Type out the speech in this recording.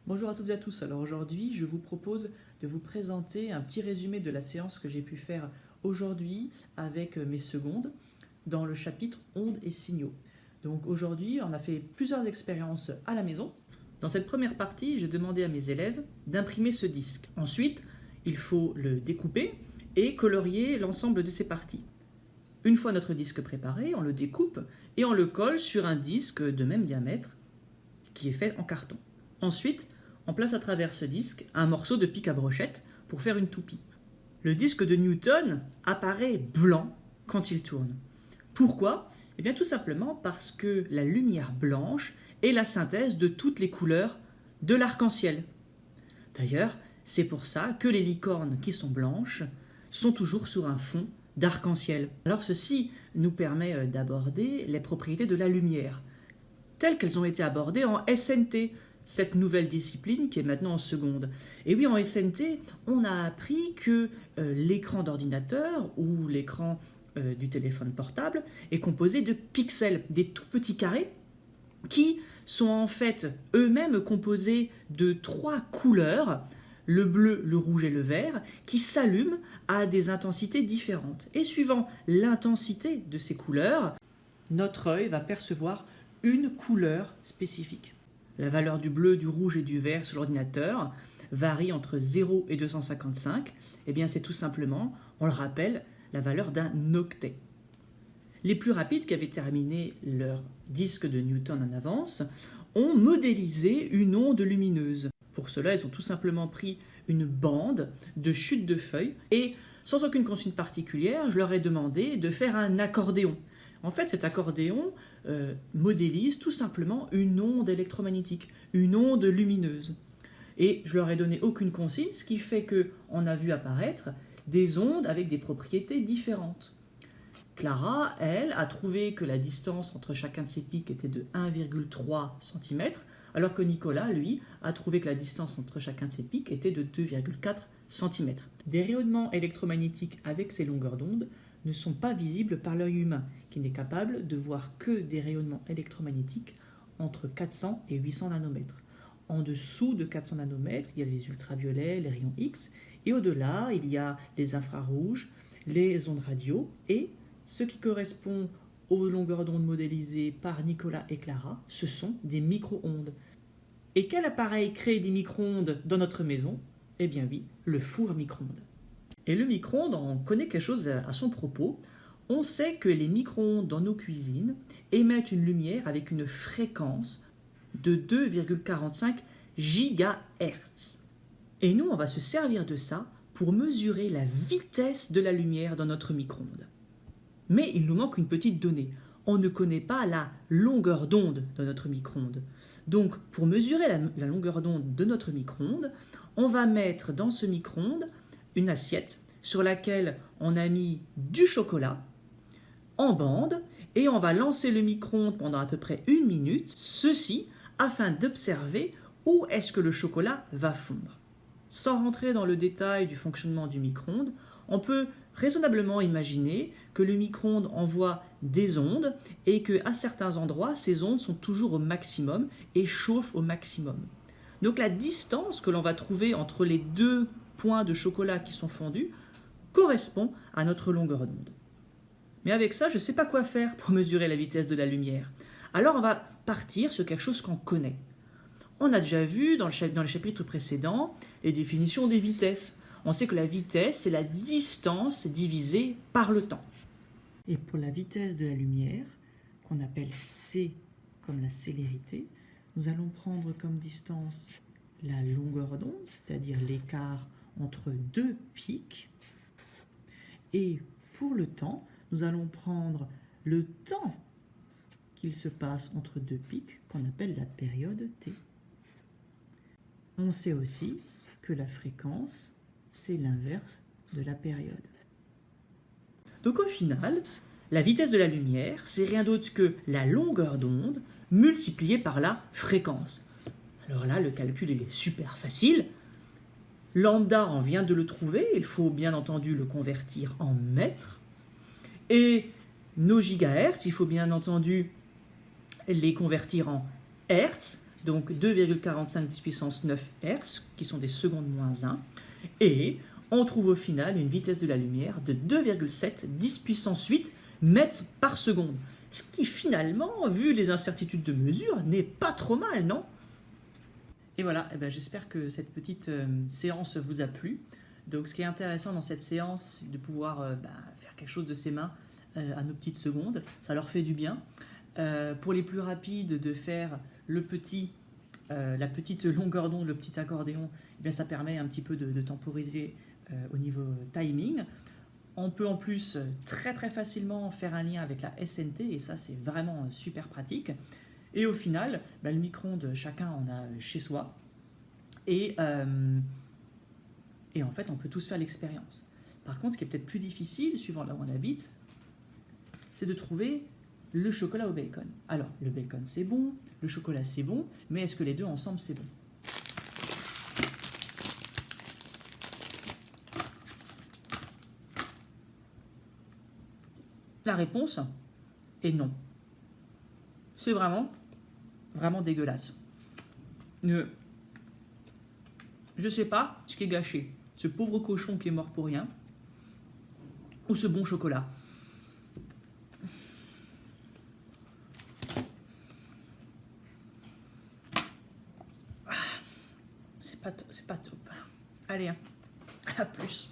Bonjour à toutes et à tous. Alors aujourd'hui, je vous propose de vous présenter un petit résumé de la séance que j'ai pu faire aujourd'hui avec mes secondes dans le chapitre ondes et signaux. Donc aujourd'hui, on a fait plusieurs expériences à la maison. Dans cette première partie, j'ai demandé à mes élèves d'imprimer ce disque. Ensuite, il faut le découper et colorier l'ensemble de ses parties. Une fois notre disque préparé, on le découpe et on le colle sur un disque de même diamètre qui est fait en carton. Ensuite, on place à travers ce disque un morceau de pic à brochette pour faire une toupie. Le disque de Newton apparaît blanc quand il tourne. Pourquoi ? Eh bien tout simplement parce que la lumière blanche est la synthèse de toutes les couleurs de l'arc-en-ciel. D'ailleurs, c'est pour ça que les licornes qui sont blanches sont toujours sur un fond d'arc-en-ciel. Alors ceci nous permet d'aborder les propriétés de la lumière, telles qu'elles ont été abordées en SNT, cette nouvelle discipline qui est maintenant en seconde. Et oui, en SNT, on a appris que l'écran d'ordinateur ou l'écran du téléphone portable est composé de pixels, des tout petits carrés, qui sont en fait eux-mêmes composés de 3 couleurs, le bleu, le rouge et le vert, qui s'allument à des intensités différentes. Et suivant l'intensité de ces couleurs, notre œil va percevoir une couleur spécifique. La valeur du bleu, du rouge et du vert sur l'ordinateur varie entre 0 et 255. Eh bien, c'est tout simplement, on le rappelle, la valeur d'un octet. Les plus rapides qui avaient terminé leur disque de Newton en avance ont modélisé une onde lumineuse. Pour cela, ils ont tout simplement pris une bande de chute de feuilles et, sans aucune consigne particulière, je leur ai demandé de faire un accordéon. En fait, cet accordéon modélise tout simplement une onde électromagnétique, une onde lumineuse. Et je leur ai donné aucune consigne, ce qui fait qu'on a vu apparaître des ondes avec des propriétés différentes. Clara, elle, a trouvé que la distance entre chacun de ces pics était de 1,3 cm, alors que Nicolas, lui, a trouvé que la distance entre chacun de ces pics était de 2,4 cm. Des rayonnements électromagnétiques avec ces longueurs d'onde ne sont pas visibles par l'œil humain, qui n'est capable de voir que des rayonnements électromagnétiques entre 400 et 800 nanomètres. En dessous de 400 nanomètres, il y a les ultraviolets, les rayons X, et au-delà, il y a les infrarouges, les ondes radio, et ce qui correspond aux longueurs d'onde modélisées par Nicolas et Clara, ce sont des micro-ondes. Et quel appareil crée des micro-ondes dans notre maison ? Eh bien oui, le four à micro-ondes. Et le micro-ondes, on connaît quelque chose à son propos. On sait que les micro-ondes dans nos cuisines émettent une lumière avec une fréquence de 2,45 GHz. Et nous, on va se servir de ça pour mesurer la vitesse de la lumière dans notre micro-ondes. Mais il nous manque une petite donnée. On ne connaît pas la longueur d'onde de notre micro-ondes. Donc, pour mesurer la longueur d'onde de notre micro-ondes, on va mettre dans ce micro-ondes une assiette sur laquelle on a mis du chocolat en bande et on va lancer le micro-ondes pendant à peu près 1 minute, ceci afin d'observer où est-ce que le chocolat va fondre. Sans rentrer dans le détail du fonctionnement du micro-ondes, on peut raisonnablement imaginer que le micro-ondes envoie des ondes et qu'à certains endroits, ces ondes sont toujours au maximum et chauffent au maximum. Donc la distance que l'on va trouver entre les deux points de chocolat qui sont fondus correspond à notre longueur d'onde. Mais avec ça, je ne sais pas quoi faire pour mesurer la vitesse de la lumière. Alors on va partir sur quelque chose qu'on connaît. On a déjà vu dans les chapitres précédents les définitions des vitesses. On sait que la vitesse, c'est la distance divisée par le temps. Et pour la vitesse de la lumière, qu'on appelle c comme la célérité, nous allons prendre comme distance la longueur d'onde, c'est-à-dire l'écart entre deux pics. Et pour le temps, nous allons prendre le temps qu'il se passe entre deux pics, qu'on appelle la période t. On sait aussi que la fréquence, c'est l'inverse de la période. Donc au final, la vitesse de la lumière, c'est rien d'autre que la longueur d'onde multipliée par la fréquence. Alors là, le calcul il est super facile. Lambda, on vient de le trouver, il faut bien entendu le convertir en mètres. Et nos gigahertz, il faut bien entendu les convertir en hertz. donc 2,45 10 puissance 9 Hz, qui sont des secondes moins 1, et on trouve au final une vitesse de la lumière de 2,7 10 puissance 8 mètres par seconde. Ce qui finalement, vu les incertitudes de mesure, n'est pas trop mal, non? Et voilà, eh ben, j'espère que cette petite séance vous a plu. Donc ce qui est intéressant dans cette séance, c'est de pouvoir faire quelque chose de ses mains à nos petites secondes. Ça leur fait du bien. Pour les plus rapides, de faire la petite longueur d'onde, le petit accordéon, eh bien, ça permet un petit peu de temporiser au niveau timing. On peut en plus très très facilement faire un lien avec la SNT et ça c'est vraiment super pratique. Et au final, le micro-ondes, chacun en a chez soi. Et en fait, on peut tous faire l'expérience. Par contre, ce qui est peut-être plus difficile, suivant là où on habite, c'est de trouver le chocolat au bacon. Alors, le bacon c'est bon, le chocolat c'est bon, mais est-ce que les deux ensemble c'est bon? La réponse est non. C'est vraiment dégueulasse. Je sais pas ce qui est gâché. Ce pauvre cochon qui est mort pour rien, ou ce bon chocolat. C'est pas top. Allez, hein. À plus.